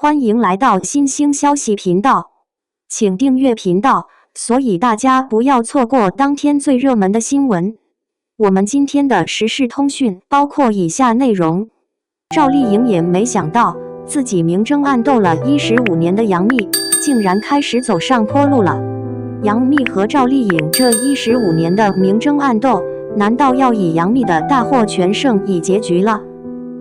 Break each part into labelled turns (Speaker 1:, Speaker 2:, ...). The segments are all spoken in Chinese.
Speaker 1: 欢迎来到新兴消息频道，请订阅频道，所以大家不要错过当天最热门的新闻。我们今天的时事通讯包括以下内容：赵丽颖也没想到，自己明争暗斗了15年的杨幂，竟然开始走上坡路了。杨幂和赵丽颖这15年的明争暗斗，难道要以杨幂的大获全胜以结局了？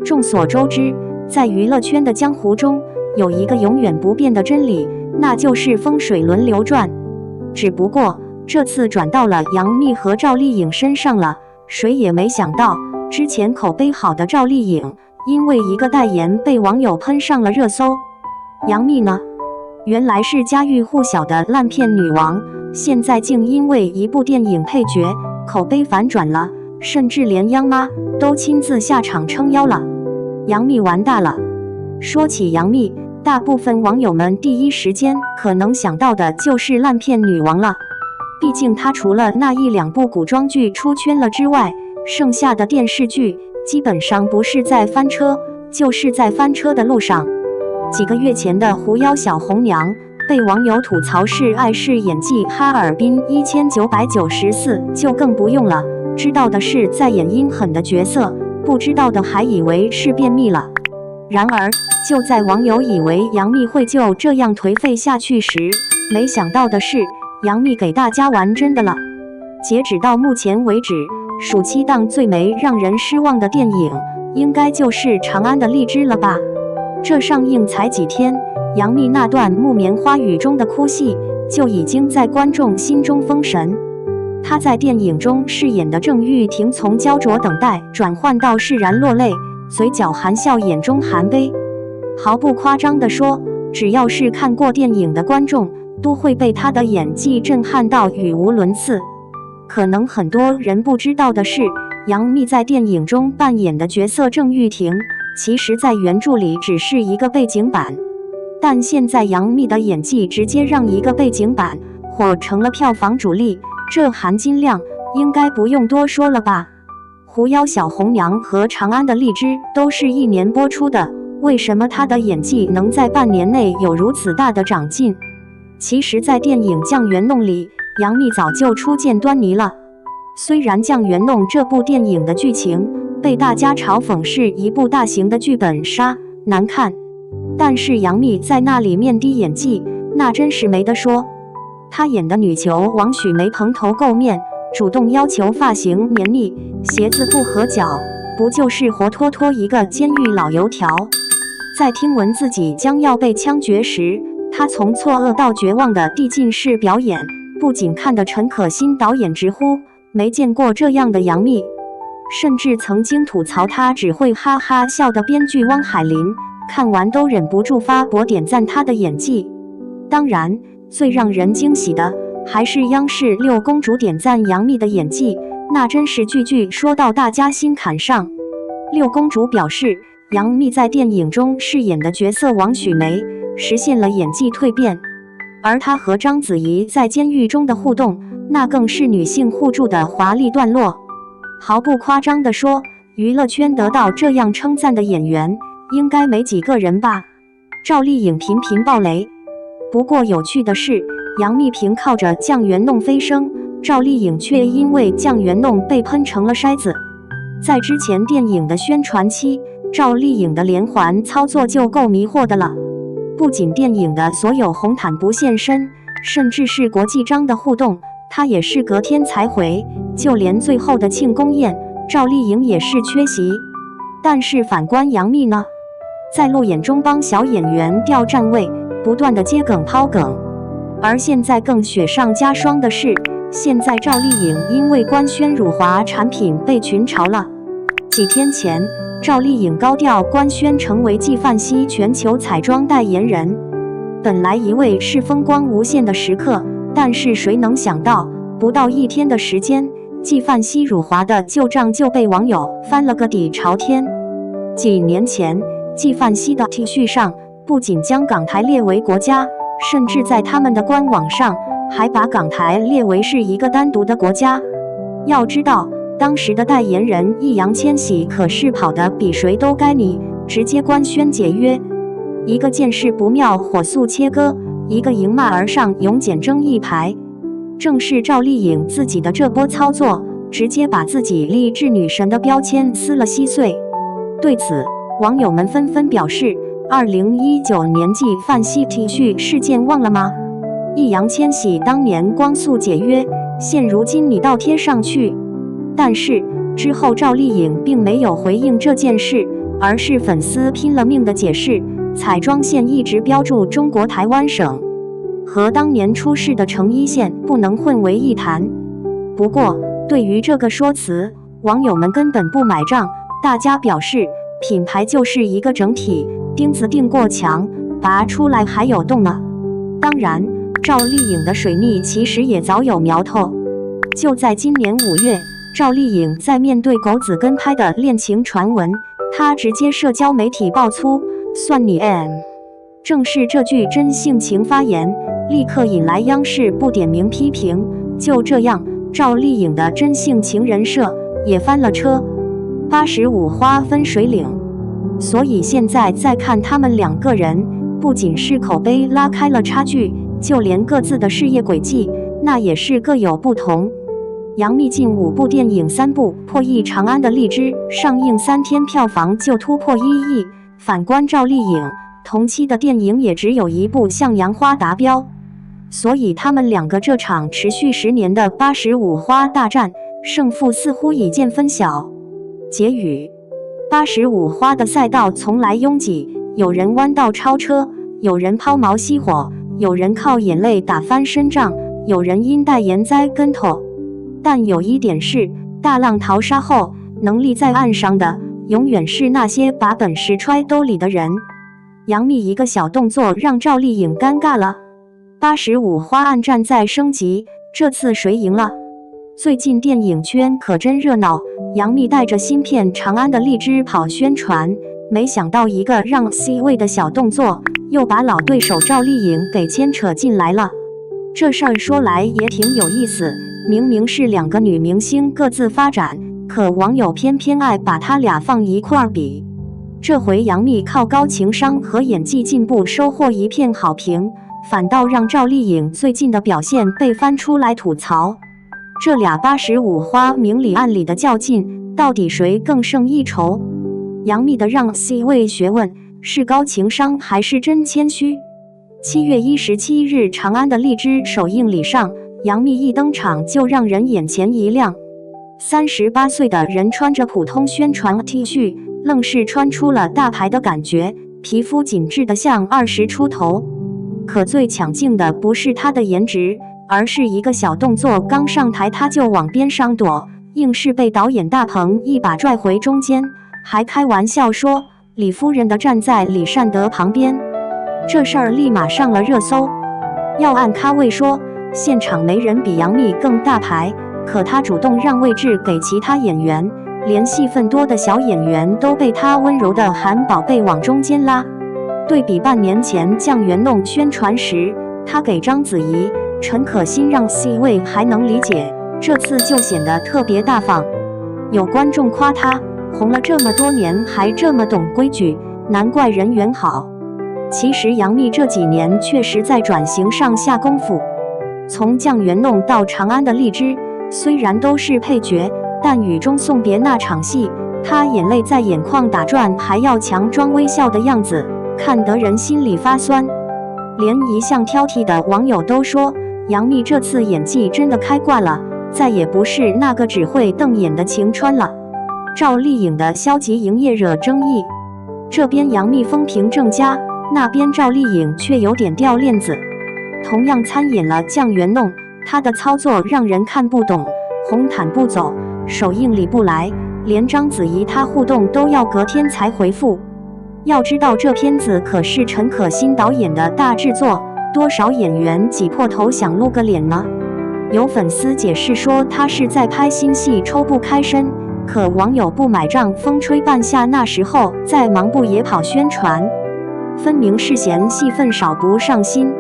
Speaker 1: 众所周知，在娱乐圈的江湖中，有一个永远不变的真理，那就是风水轮流转。只不过这次转到了杨幂和赵丽颖身上了。谁也没想到，之前口碑好的赵丽颖，因为一个代言被网友喷上了热搜。杨幂呢，原来是家喻户晓的烂片女王，现在竟因为一部电影配角，口碑反转了，甚至连央妈都亲自下场撑腰了。杨幂完蛋了。说起杨幂，大部分网友们第一时间可能想到的就是烂片女王了。毕竟她除了那1、2部古装剧出圈了之外，剩下的电视剧基本上不是在翻车，就是在翻车的路上。几个月前的《狐妖小红娘》被网友吐槽是碍事演技，哈尔滨1994就更不用了，知道的是在演阴狠的角色，不知道的还以为是便秘了。然而，就在网友以为杨幂会就这样颓废下去时，没想到的是，杨幂给大家玩真的了。截止到目前为止，暑期档最没让人失望的电影，应该就是《长安的荔枝》了吧？这上映才几天，杨幂那段木棉花雨中的哭戏，就已经在观众心中封神。她在电影中饰演的郑玉婷，从焦灼等待转换到释然落泪，嘴角含笑，眼中含悲。毫不夸张地说，只要是看过电影的观众，都会被她的演技震撼到语无伦次。可能很多人不知道的是，杨幂在电影中扮演的角色郑玉婷，其实在原著里只是一个背景板，但现在杨幂的演技直接让一个背景板火成了票房主力，这含金量应该不用多说了吧？《狐妖小红娘》和《长安的荔枝》都是1年播出的，为什么她的演技能在半年内有如此大的长进？其实在电影《酱园弄》里，杨幂早就初见端倪了。虽然《酱园弄》这部电影的剧情被大家嘲讽是一部大型的剧本杀，难看，但是杨幂在那里面的演技，那真是没得说。她演的女囚王许梅蓬头垢面，主动要求发型黏腻，鞋子不合脚，不就是活脱脱一个监狱老油条？在听闻自己将要被枪决时，她从错愕到绝望的递进式表演，不仅看得陈可辛导演直呼没见过这样的杨幂，甚至曾经吐槽她只会哈哈笑的编剧汪海林，看完都忍不住发博点赞她的演技。当然，最让人惊喜的还是央视6公主点赞杨幂的演技，那真是句句说到大家心坎上。6公主表示，杨幂在电影中饰演的角色王许梅实现了演技蜕变，而她和章子怡在监狱中的互动，那更是女性互助的华丽段落。毫不夸张地说，娱乐圈得到这样称赞的演员，应该没几个人吧？赵丽颖频频爆雷。不过有趣的是，杨幂凭靠着酱园弄飞升，赵丽颖却因为酱园弄被喷成了筛子。在之前电影的宣传期，赵丽颖的连环操作就够迷惑的了。不仅电影的所有红毯不现身，甚至是国际章的互动，她也是隔天才回，就连最后的庆功宴，赵丽颖也是缺席。但是反观杨幂呢，在路演中帮小演员调站位，不断的接梗抛梗。而现在更雪上加霜的是，现在赵丽颖因为官宣辱华产品被群嘲了。几天前，赵丽颖高调官宣成为纪梵希全球彩妆代言人，本来以为是风光无限的时刻，但是谁能想到，不到1天的时间，纪梵希辱华的旧账就被网友翻了个底朝天。几年前，纪梵希的 T 恤上不仅将港台列为国家，甚至在他们的官网上还把港台列为是一个单独的国家。要知道，当时的代言人易烊千玺可是跑得比谁都该你，直接官宣解约。一个见势不妙火速切割，一个迎骂而上勇捡争一排。正是赵丽颖自己的这波操作，直接把自己励志女神的标签撕了稀碎。对此，网友们纷纷表示，2019年纪范系 T 恤事件忘了吗？易烊千玺当年光速解约，现如今你倒贴上去。但是之后赵丽颖并没有回应这件事，而是粉丝拼了命的解释，彩妆线一直标注中国台湾省，和当年出事的成衣线不能混为一谈。不过对于这个说辞，网友们根本不买账，大家表示品牌就是一个整体，钉子钉过墙，拔出来还有洞呢。当然，赵丽颖的水逆其实也早有苗头。就在今年5月，赵丽颖在面对狗子跟拍的恋情传闻，她直接社交媒体爆粗算你 M。 正是这句真性情发言，立刻引来央视不点名批评。就这样，赵丽颖的真性情人设也翻了车，85花分水岭。所以现在再看他们两个人，不仅是口碑拉开了差距，就连各自的事业轨迹，那也是各有不同。杨幂近5部电影3部破亿，《长安的荔枝》上映3天票房就突破1亿。反观赵丽颖，同期的电影也只有1部《向阳花》达标。所以他们两个这场持续10年的85花大战，胜负似乎已见分晓。结语：85花的赛道从来拥挤，有人弯道超车，有人抛锚熄火，有人靠眼泪打翻身仗，有人因代言栽跟头。但有一点是，大浪淘沙后，能立在岸上的，永远是那些把本事揣兜里的人。杨幂一个小动作让赵丽颖尴尬了。85花暗战在升级，这次谁赢了？最近电影圈可真热闹，杨幂带着新片《长安的荔枝》跑宣传，没想到一个让 C 位的小动作，又把老对手赵丽颖给牵扯进来了。这事儿说来也挺有意思，明明是2个女明星各自发展，可网友偏偏爱把她俩放一块儿比。这回杨幂靠高情商和演技进步收获一片好评，反倒让赵丽颖最近的表现被翻出来吐槽。这俩85花明里暗里的较劲，到底谁更胜一筹？杨幂的让 C 位学问是高情商还是真谦虚？7月17日长安的荔枝首映礼上，杨幂一登场就让人眼前一亮。38岁的人穿着普通宣传 T 恤，愣是穿出了大牌的感觉，皮肤紧致的像20出头。可最抢镜的不是她的颜值，而是一个小动作，刚上台她就往边上躲，硬是被导演大鹏一把拽回中间，还开玩笑说李夫人的站在李善德旁边。这事儿立马上了热搜。要按咖位说，现场没人比杨幂更大牌，可她主动让位置给其他演员，连戏份多的小演员都被她温柔的喊宝贝往中间拉。对比半年前酱园弄宣传时，她给章子怡、陈可辛让 C 位还能理解，这次就显得特别大方。有观众夸她红了这么多年还这么懂规矩，难怪人缘好。其实杨幂这几年确实在转型上下功夫，从酱园弄到长安的荔枝，虽然都是配角，但雨中送别那场戏，她眼泪在眼眶打转，还要强装微笑的样子，看得人心里发酸。连一向挑剔的网友都说，杨幂这次演技真的开挂了，再也不是那个只会瞪眼的晴川了。赵丽颖的消极营业惹争议，这边杨幂风评正佳，那边赵丽颖却有点掉链子。同样参演了酱园弄，她的操作让人看不懂，红毯不走，首映礼不来，连章子怡她互动都要隔天才回复。要知道这片子可是陈可辛导演的大制作，多少演员挤破头想露个脸呢？有粉丝解释说他是在拍新戏抽不开身，可网友不买账，风吹半夏那时候在忙不也跑宣传，分明是嫌戏份少不上心。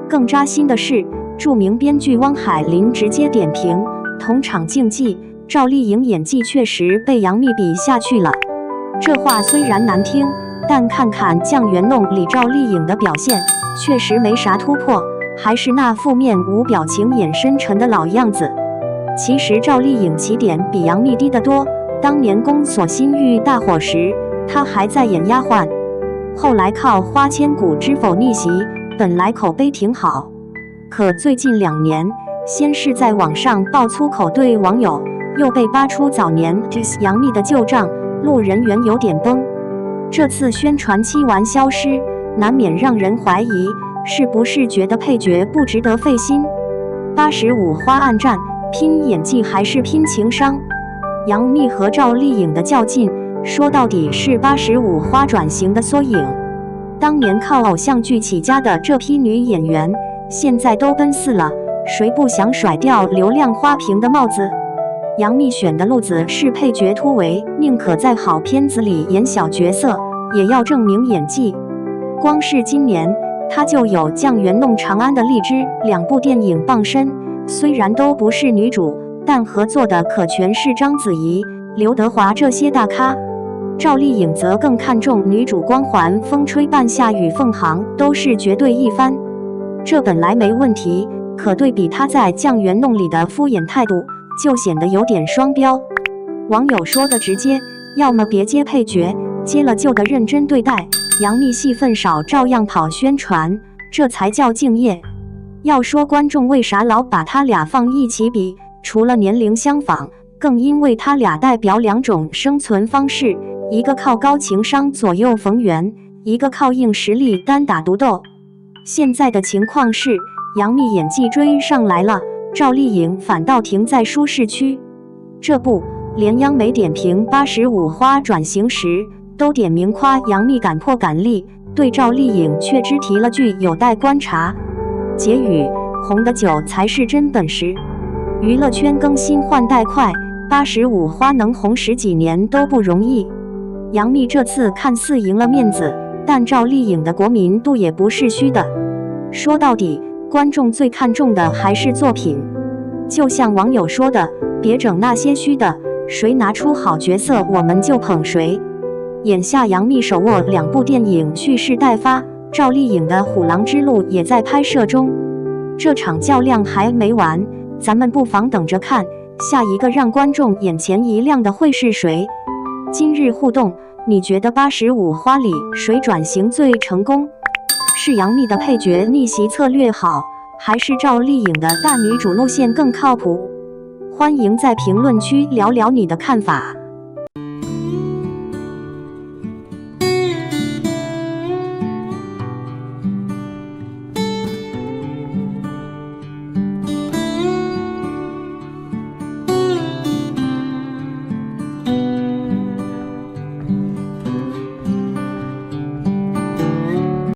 Speaker 1: 更扎心的是，著名编剧汪海林直接点评，同场竞技，赵丽颖演技确实被杨幂比下去了。这话虽然难听，但看看酱园弄里赵丽颖的表现，确实没啥突破，还是那负面无表情眼深沉的老样子。其实赵丽颖起点比杨幂低得多，当年《宫锁心玉》大火时，她还在演丫鬟，后来靠《花千骨》知否逆袭，本来口碑挺好，可最近2年，先是在网上爆粗口对网友，又被扒出早年 diss 杨幂的旧账，路人缘有点崩。这次宣传期完消失，难免让人怀疑是不是觉得配角不值得费心。85花暗战，拼演技还是拼情商？杨幂和赵丽颖的较劲，说到底是85花转型的缩影。当年靠偶像剧起家的这批女演员，现在都奔四了，谁不想甩掉流量花瓶的帽子？杨幂选的路子是配角突围，宁可在好片子里演小角色，也要证明演技。光是今年，她就有《酱园弄长安》的荔枝2部电影傍身，虽然都不是女主，但合作的可全是章子怡、刘德华这些大咖。赵丽颖则更看重女主光环，风吹半夏与凤航都是绝对一番，这本来没问题，可对比她在《酱园弄》里的敷衍态度，就显得有点双标。网友说的直接，要么别接配角，接了就得认真对待。杨幂戏份少，照样跑宣传，这才叫敬业。要说观众为啥老把他俩放一起比，除了年龄相仿，更因为他俩代表2种生存方式，一个靠高情商左右逢源，一个靠硬实力单打独斗。现在的情况是，杨幂演技追上来了，赵丽颖反倒停在舒适区。这不，连央媒点评85花转型时，都点名夸杨幂敢破敢立，对赵丽颖却只提了句有待观察。结语：红的久才是真本事。娱乐圈更新换代快，85花能红10几年都不容易。杨幂这次看似赢了面子，但赵丽颖的国民度也不是虚的。说到底，观众最看重的还是作品。就像网友说的，别整那些虚的，谁拿出好角色我们就捧谁。眼下杨幂手握2部电影蓄势待发，赵丽颖的《虎狼之路》也在拍摄中。这场较量还没完，咱们不妨等着看，下一个让观众眼前一亮的会是谁？今日互动，你觉得85花里谁转型最成功？是杨幂的配角逆袭策略好，还是赵丽颖的大女主路线更靠谱？欢迎在评论区聊聊你的看法。